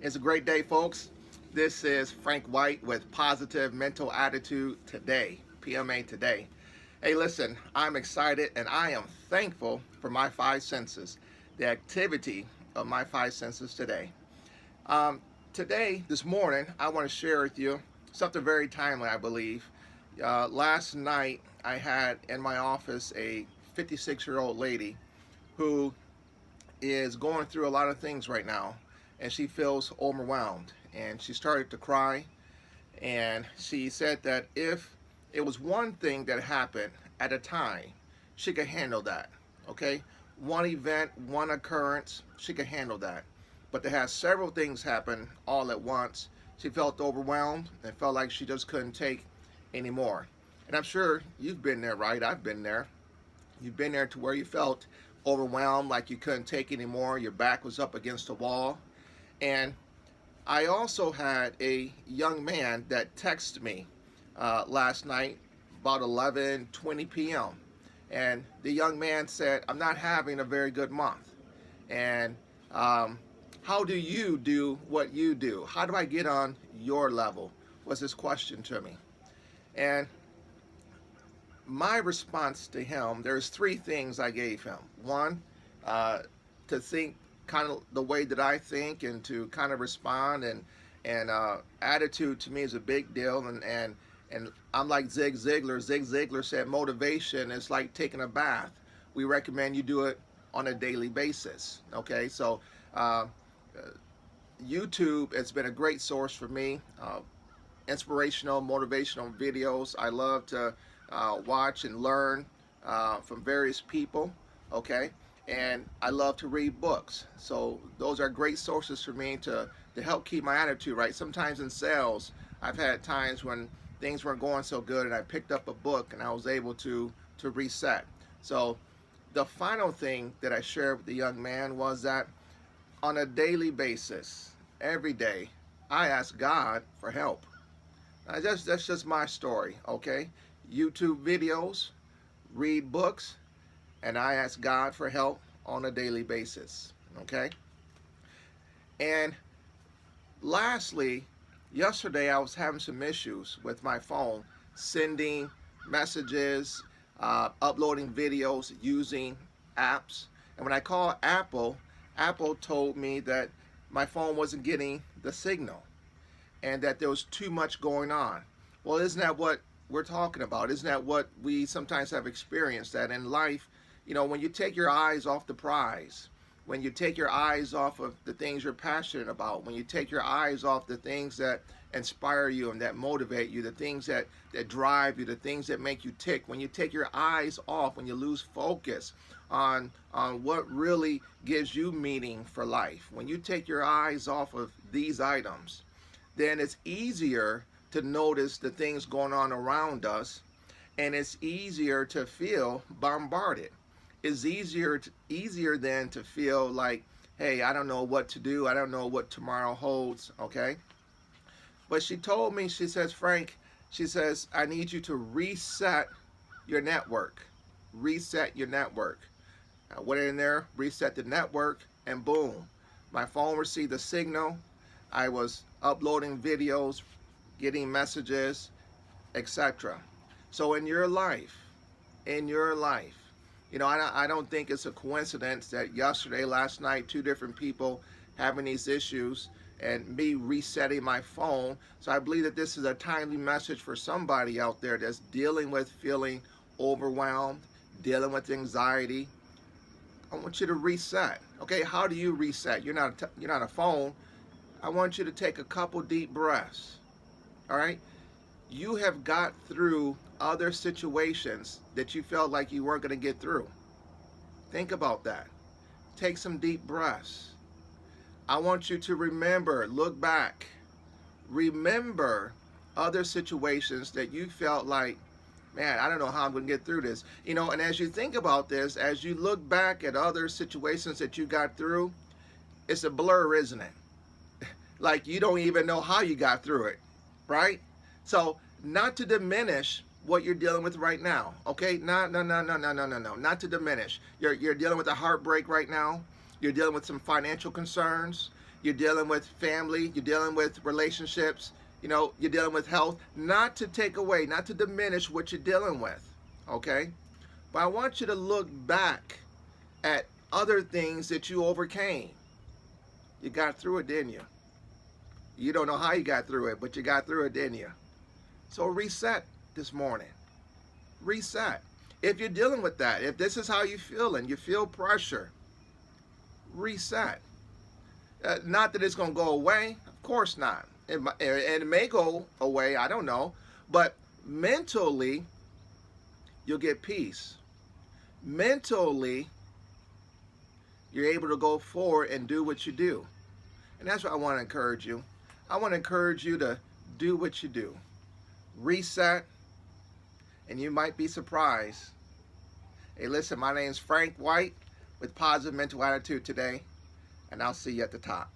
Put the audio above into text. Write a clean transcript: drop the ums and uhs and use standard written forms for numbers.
It's a great day, folks. This is Frank White with Positive Mental Attitude Today, PMA Today. Hey, listen, I'm excited and I am thankful for my five senses, the activity of my five senses today. Um, Today, this morning, I want to share with you something very timely, I believe. Last night, I had in my office a 56-year-old lady who is going through a lot of things right now, and she feels overwhelmed. And she started to cry, and she said that if it was one thing that happened at a time, she could handle that. Okay, one event, one occurrence, she could handle that. But to have several things happen all at once, she felt overwhelmed and felt like she just couldn't take anymore. And I'm sure you've been there, right? I've been there. You've been there to where you felt overwhelmed, like you couldn't take anymore. Your back was up against the wall. And I also had a young man that texted me last night about 11:20 p.m. And the young man said, "I'm not having a very good month. And how do you do what you do? How do I get on your level?" was his question to me. And my response to him, there's three things I gave him. One, uh, to think kind of the way that I think and to kind of respond, and attitude to me is a big deal. And I'm like Zig Ziglar. Zig Ziglar said motivation is like taking a bath. We recommend you do it on a daily basis. Okay, so uh, YouTube has been a great source for me. Inspirational, motivational videos. I love to watch and learn from various people. Okay, and I love to read books. So those are great sources for me to help keep my attitude right. Sometimes in sales, I've had times when things weren't going so good, and I picked up a book and I was able to reset. So the final thing that I shared with the young man was that on a daily basis, every day, I ask God for help. That's just my story, okay? YouTube videos, read books, and I ask God for help on a daily basis, okay? And lastly, yesterday I was having some issues with my phone, sending messages, uploading videos using apps. And when I called Apple, Apple told me that my phone wasn't getting the signal and that there was too much going on. Well, isn't that what we're talking about? Isn't that what we sometimes have experienced? That in life, when you take your eyes off the prize, when you take your eyes off of the things you're passionate about, when you take your eyes off the things that inspire you and that motivate you, the things that drive you, the things that make you tick, when you take your eyes off, when you lose focus on what really gives you meaning for life, when you take your eyes off of these items, then it's easier to notice the things going on around us, and it's easier to feel bombarded. It's easier than to feel like, hey, I don't know what to do. I don't know what tomorrow holds. Okay. But she told me, she says, "Frank," she says, "I need you to reset your network. Reset your network." I went in there, reset the network, and boom, my phone received a signal. I was uploading videos, getting messages, etc. So in your life, I don't think it's a coincidence that yesterday, last night, two different people having these issues and me resetting my phone. So I believe that this is a timely message for somebody out there that's dealing with feeling overwhelmed, dealing with anxiety. I want you to reset. Okay, how do you reset? You're not a phone. I want you to take a couple deep breaths. All right? You have got through other situations that you felt like you weren't going to get through. Think about that. Take some deep breaths. I want you to remember, look back, remember other situations that you felt like, man, I don't know how I'm going to get through this. And as you think about this, as you look back at other situations that you got through, it's a blur, isn't it? Like you don't even know how you got through it, right? So, not to diminish what you're dealing with right now, okay? No, no, no, no, no, no, no, no. Not to diminish. You're dealing with a heartbreak right now. You're dealing with some financial concerns. you're dealing with family, you're dealing with relationships, you know, you're dealing with health. Not to take away, not to diminish what you're dealing with, okay? But I want you to look back at other things that you overcame. You got through it, didn't you? You don't know how you got through it, but you got through it, didn't you? So reset this morning. Reset. If you're dealing with that, if this is how you're feeling, you feel pressure, reset. Not that it's going to go away. Of course not. And it may go away. I don't know. But mentally, you'll get peace. Mentally, you're able to go forward and do what you do. And that's what I want to encourage you. I want to encourage you to do what you do. Reset. And you might be surprised. Hey, listen, my name's Frank White with Positive Mental Attitude today. And I'll see you at the top.